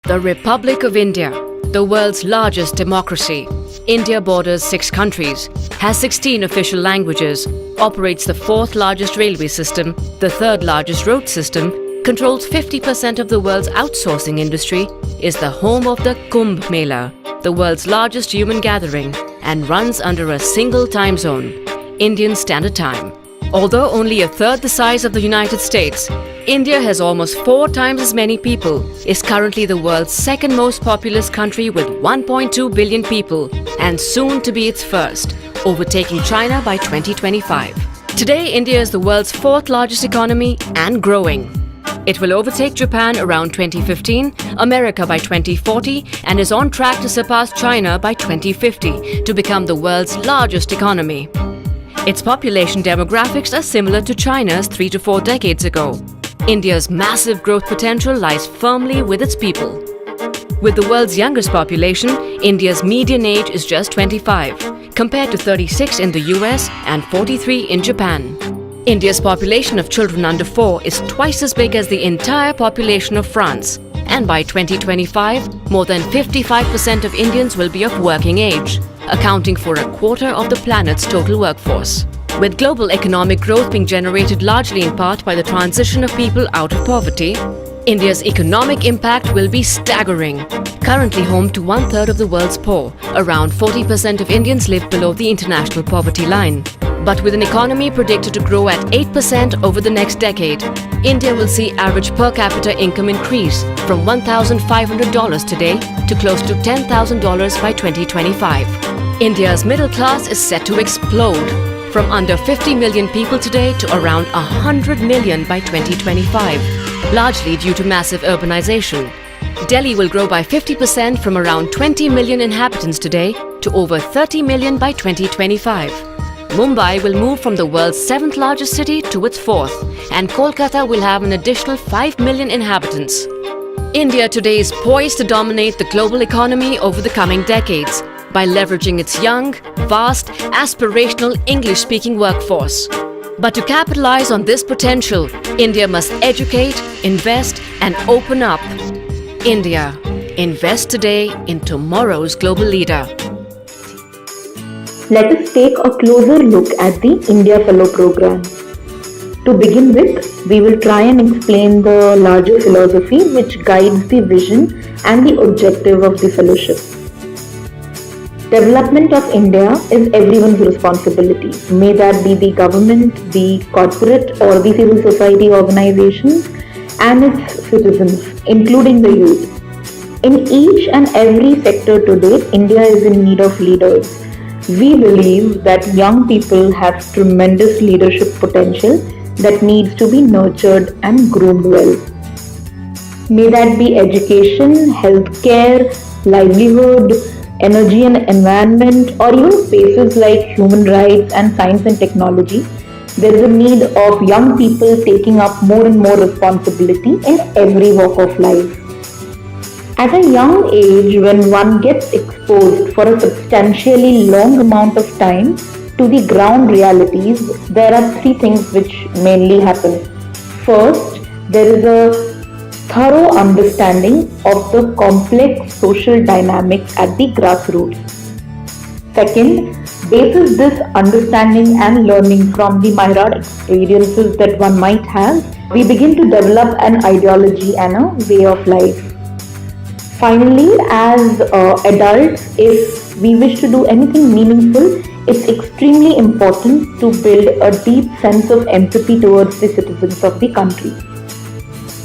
The Republic of India, the world's largest democracy. India borders 6 countries, has 16 official languages, operates the 4th largest railway system, the 3rd largest road system, controls 50% of the world's outsourcing industry, is the home of the Kumbh Mela, the world's largest human gathering, and runs under a single time zone, Indian Standard Time. Although only a third the size of the United States, India has almost 4 times as many people, is currently the world's 2nd most populous country with 1.2 billion people, and soon to be its first, overtaking China by 2025. Today, India is the world's 4th largest economy and growing. It will overtake Japan around 2015, America by 2040, and is on track to surpass China by 2050 to become the world's largest economy. Its population demographics are similar to China's 3 to 4 decades ago. India's massive growth potential lies firmly with its people. With the world's youngest population, India's median age is just 25, compared to 36 in the US and 43 in Japan. India's population of children under 4 is twice as big as the entire population of France, and by 2025, more than 55% of Indians will be of working age, accounting for a quarter of the planet's total workforce. With global economic growth being generated largely in part by the transition of people out of poverty, India's economic impact will be staggering. Currently home to 1/3 of the world's poor, around 40% of Indians live below the international poverty line. But with an economy predicted to grow at 8% over the next decade, India will see average per capita income increase from $1,500 today to close to $10,000 by 2025. India's middle class is set to explode, from under 50 million people today to around 100 million by 2025, largely due to massive urbanization. Delhi will grow by 50% from around 20 million inhabitants today to over 30 million by 2025. Mumbai will move from the world's 7th largest city to its 4th, and Kolkata will have an additional 5 million inhabitants. India today is poised to dominate the global economy over the coming decades by leveraging its young, vast, aspirational English-speaking workforce. But to capitalize on this potential, India must educate, invest, and open up. India, invest today in tomorrow's global leader. Let us take a closer look at the India Fellow Program. To begin with, we will try and explain the larger philosophy which guides the vision and the objective of the fellowship. Development of India is everyone's responsibility, may that be the government, the corporate or the civil society organizations and its citizens, including the youth. In each and every sector today, India is in need of leaders. We believe that young people have tremendous leadership potential that needs to be nurtured and groomed well. May that be education, healthcare, livelihood, energy and environment, or even spaces like human rights and science and technology. There is a need of young people taking up more and more responsibility in every walk of life. At a young age, when one gets exposed for a substantially long amount of time to the ground realities, there are 3 things which mainly happen. First, there is a thorough understanding of the complex social dynamics at the grassroots. Second, basis this understanding and learning from the myriad experiences that one might have, we begin to develop an ideology and a way of life. Finally, as adults, if we wish to do anything meaningful, it's extremely important to build a deep sense of empathy towards the citizens of the country.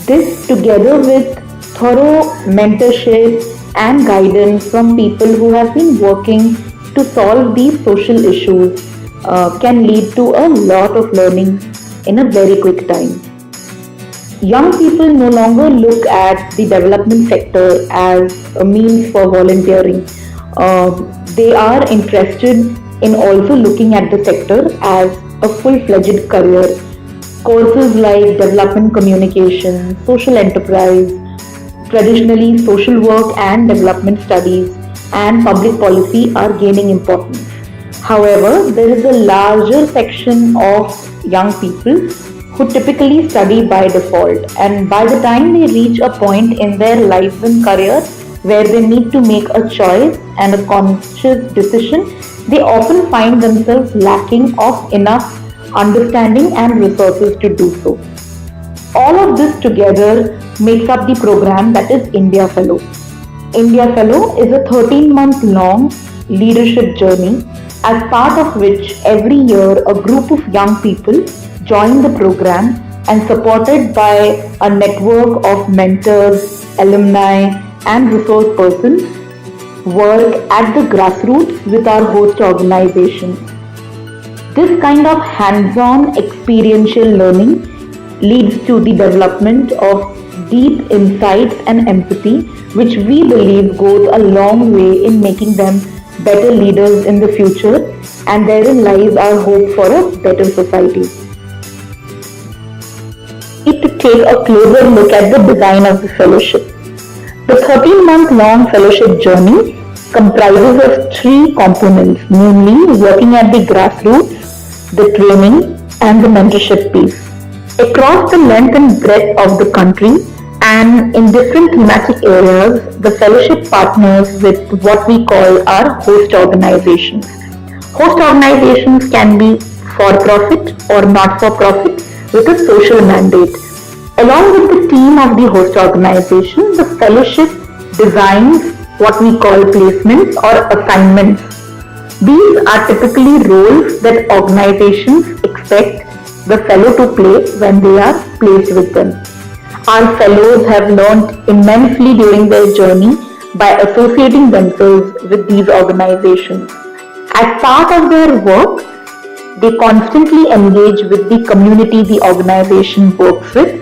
This, together with thorough mentorship and guidance from people who have been working to solve these social issues, can lead to a lot of learning in a very quick time. Young people no longer look at the development sector as a means for volunteering. They are interested in also looking at the sector as a full-fledged career. Courses like development communication, social enterprise, traditionally social work and development studies, and public policy are gaining importance. However, there is a larger section of young people who typically study by default, and by the time they reach a point in their lives and career where they need to make a choice and a conscious decision, they often find themselves lacking of enough understanding and resources to do so. All of this together makes up the program that is India Fellow. India Fellow is a 13-month long leadership journey, as part of which every year a group of young people join the program, and supported by a network of mentors, alumni, and resource persons, work at the grassroots with our host organizations. This kind of hands-on experiential learning leads to the development of deep insights and empathy, which we believe goes a long way in making them better leaders in the future, and therein lies our hope for a better society. We need to take a closer look at the design of the fellowship. The 13-month long fellowship journey comprises of three components, namely working at the grassroots, the training, and the mentorship piece. Across the length and breadth of the country and in different thematic areas, the fellowship partners with what we call our host organizations. Host organizations can be for-profit or not-for-profit with a social mandate. Along with the team of the host organization, the fellowship designs what we call placements or assignments. These are typically roles that organizations expect the fellow to play when they are placed with them. Our fellows have learned immensely during their journey by associating themselves with these organizations. As part of their work, they constantly engage with the community the organization works with,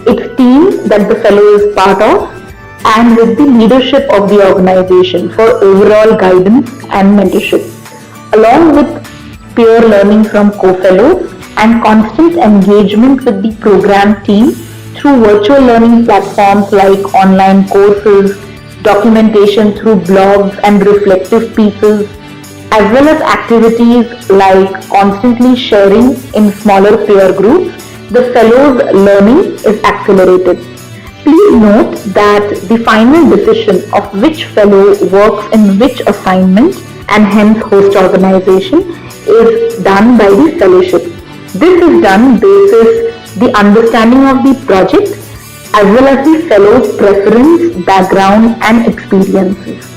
its team that the fellow is part of, and with the leadership of the organization for overall guidance and mentorship, along with peer learning from co-fellows and constant engagement with the program team through virtual learning platforms like online courses, documentation through blogs and reflective pieces, as well as activities like constantly sharing in smaller peer groups. The fellows' learning is accelerated. Please note that the final decision of which fellow works in which assignment and hence host organization is done by the fellowship. This is done basis the understanding of the project as well as the fellow's preference, background and experiences.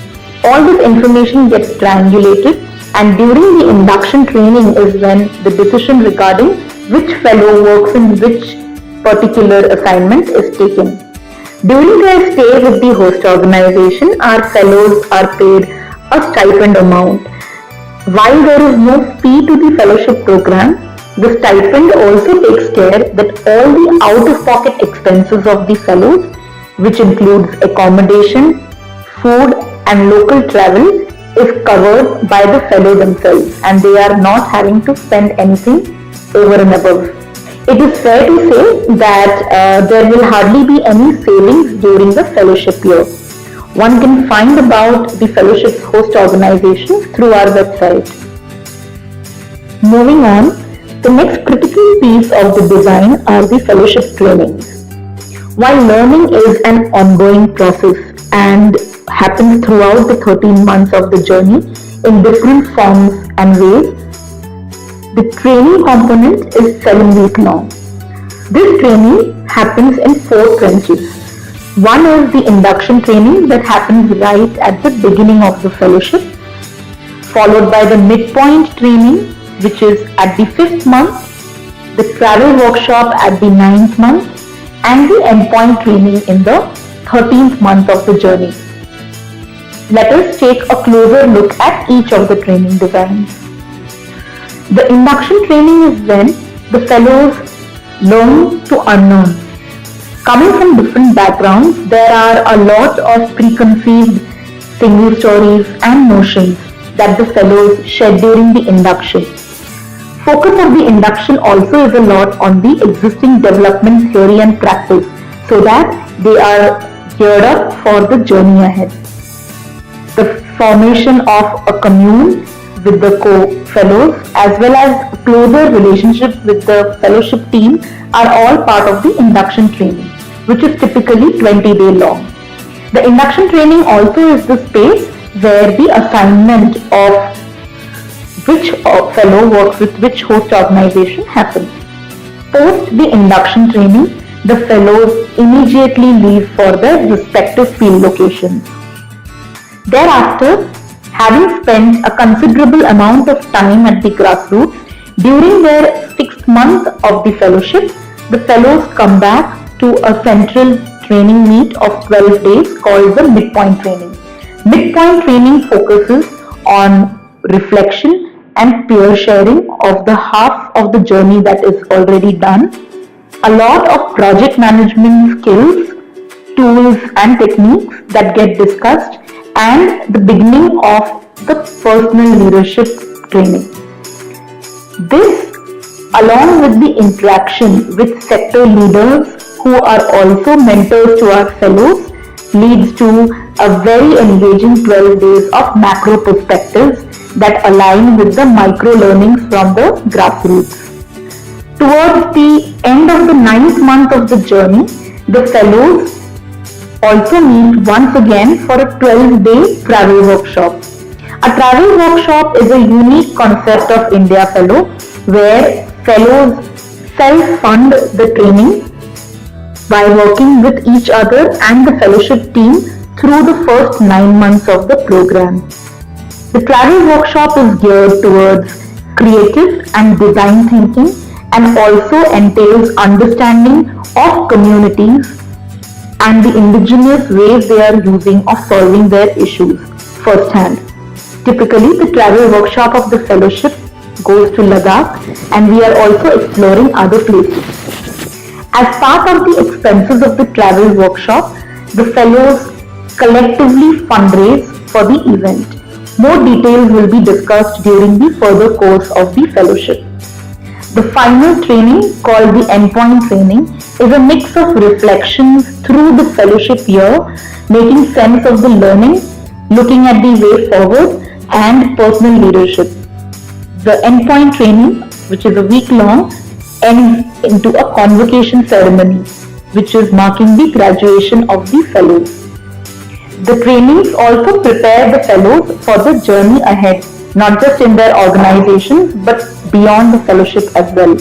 All this information gets triangulated, and during the induction training is when the decision regarding which fellow works in which particular assignment is taken. During their stay with the host organization, our fellows are paid a stipend amount. While there is no fee to the fellowship program, the stipend also takes care that all the out-of-pocket expenses of the fellows, which includes accommodation, food and local travel, is covered by the fellow themselves, and they are not having to spend anything over and above. It is fair to say that there will hardly be any savings during the fellowship year. One can find about the fellowship's host organizations through our website. Moving on, the next critical piece of the design are the fellowship trainings. While learning is an ongoing process and happens throughout the 13 months of the journey in different forms and ways, the training component is 7 weeks long. This training happens in 4 trenches. One is the induction training that happens right at the beginning of the fellowship, followed by the midpoint training, which is at the 5th month, the travel workshop at the 9th month, and the endpoint training in the 13th month of the journey. Let us take a closer look at each of the training designs. The induction training is when the fellows learn to unlearn. Coming from different backgrounds, there are a lot of preconceived single stories and notions that the fellows shed during the induction. Focus of the induction also is a lot on the existing development theory and practice, so that they are geared up for the journey ahead. The formation of a commune with the fellows as well as closer relationships with the fellowship team are all part of the induction training, which is typically 20-day long. The induction training also is the space where the assignment of which fellow works with which host organization happens. Post the induction training, the fellows immediately leave for their respective field locations. Thereafter, having spent a considerable amount of time at the grassroots, during their 6th month of the fellowship, the fellows come back to a central training meet of 12 days called the midpoint training. Midpoint training focuses on reflection and peer sharing of the half of the journey that is already done, a lot of project management skills, tools and techniques that get discussed, and the beginning of the personal leadership training. This, along with the interaction with sector leaders who are also mentors to our fellows, leads to a very engaging 12 days of macro perspectives that align with the micro learnings from the grassroots. Towards the end of the 9th month of the journey, the fellows also meet once again for a 12-day travel workshop. A travel workshop is a unique concept of India Fellow where fellows self-fund the training by working with each other and the fellowship team through the first 9 months of the program. The travel workshop is geared towards creative and design thinking and also entails understanding of communities and the indigenous ways they are using of solving their issues firsthand. Typically, the travel workshop of the fellowship goes to Ladakh, and we are also exploring other places. As part of the expenses of the travel workshop, the fellows collectively fundraise for the event. More details will be discussed during the further course of the fellowship. The final training, called the endpoint training, is a mix of reflections through the fellowship year, making sense of the learning, looking at the way forward, and personal leadership. The endpoint training, which is a week long, ends into a convocation ceremony, which is marking the graduation of the fellows. The trainings also prepare the fellows for the journey ahead, not just in their organizations but beyond the fellowship as well.